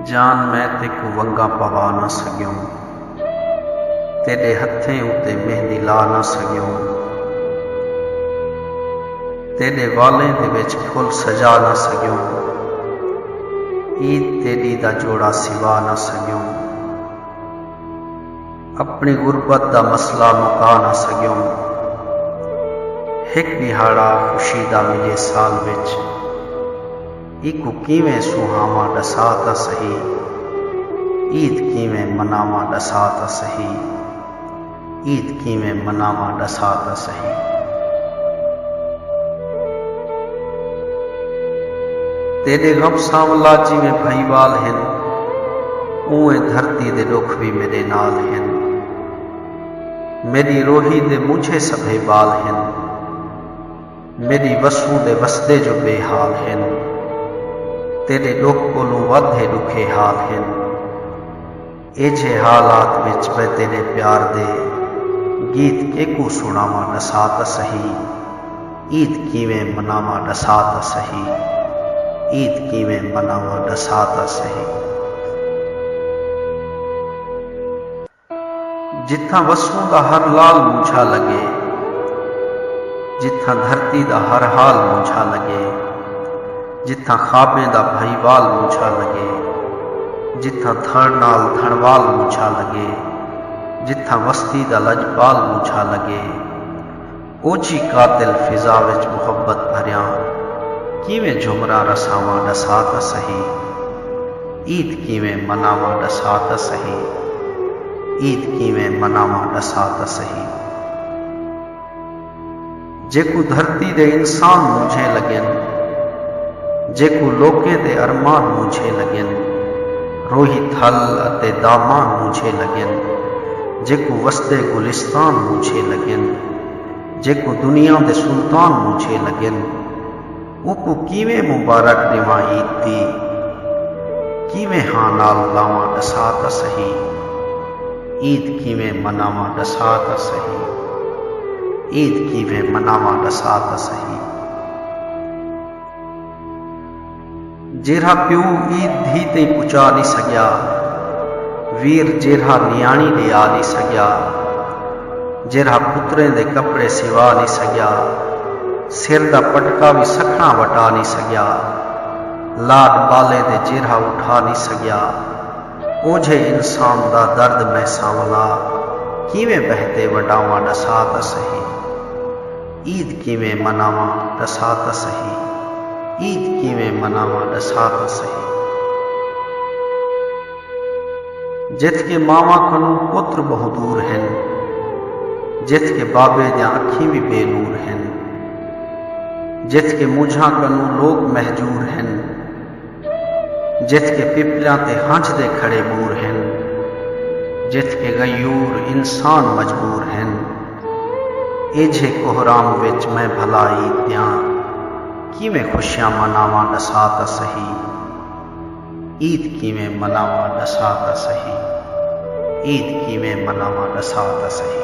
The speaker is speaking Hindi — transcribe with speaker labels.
Speaker 1: जान मैं तेको वंगा पवा न सघियुम, तेरे हथें उते मेहंदी ला न सघियुम, तेरे वालें दे विच फुल सजा न सघियुम, ईद तेरी दा जोड़ा सिवा न सघियुम, अपनी गुरबत दा मसला मुका न सघियुम, हिक दिहाड़ा खुशी दा मिले साल विच, इकू किवें सुहावा दसा ता सही, ईद किवें मनावा दसा ता सही, ईद किवें मनावा दसा ता सही। तेरे गम सांवला जिवें भईवाल हैं, उवें धरती दे दुख भी मेरे नाल हैं, मेरी रोही दे मुझे सभे बाल हैं, मेरी वसू दे वसदे जो बेहाल हैं, तेरे दुख कोलों वधे दुखे हाल हैं, एजे हालात विच मैं तेरे प्यार दे गीत केकू सुनावा दसा ता सही, ईद किवें मनावा दसा ता सही, ईद किवें मनावा दसा ता सही। जिथा वसू दा हर लाल मुझा लगे, जिथा धरती दा हर हाल मुझा लगे, जिथा खाबे दा भईवाल मुझा लगे, जिथा धड़ नाल धड़वाल मुझा लगे, जिथा वस्ती दा लजपाल मुझा लगे, ओछी कातिल फिजा विच मुहब्बत भरिया किवें झुमरा रसावा दसा ता सही, ईद किवें मनावा दसा ता सही, ईद किवें मनावा दसा ता सही। जेकू धरती दे इंसान मुझे लगन, जेकू लोके दे अरमान मुझे लगन, रोही थल अते दामान मुझे लगन, जेकू वसदे गुलिस्तान मुझे लगन, जेकू दुनिया दे सुल्तान मुझे लगन, उकू किवें मुबारक देवा ईद दी, किवें हां नाल लावा दसा ता सही, ईद किवें मनावा दसा ता सही, ईद किवें मनावा दसा ता सही। जेरा प्यू ईद धी ते पुचा नहीं सकिया, वीर जेरा नियाणी दे आ नहीं सकिया, जेरा पुत्रें दे कपड़े सिवा नहीं सकिया, सिर दा पटका भी सखना वटा नहीं सकिया, लाड बाले दे जेरा उठा नहीं सकिया, ओझे इंसान दा दर्द मैं सांवला किवें बहते वडावा दसा ता सही, ईद किवें मनावा दसा ता सही, ईद किवें मनावा दसा ता सही। जित के मावा कनू पुत्र बहु दूर हैं, जित के बाबे दियां अखी भी बेनूर हैं, जित के मुझा कनू लोग महजूर हैं, जित के पिपलियां ते हंझ दे खड़े बूर हैं, जित के गयूर इंसान मजबूर हैं, एझे कोहराम विच मैं भला ईद दियां किवें खुशियां मनावा दसा ता सही, ईद किवें मनावा दसा ता सही, ईद किवें मनावा दसा ता सही।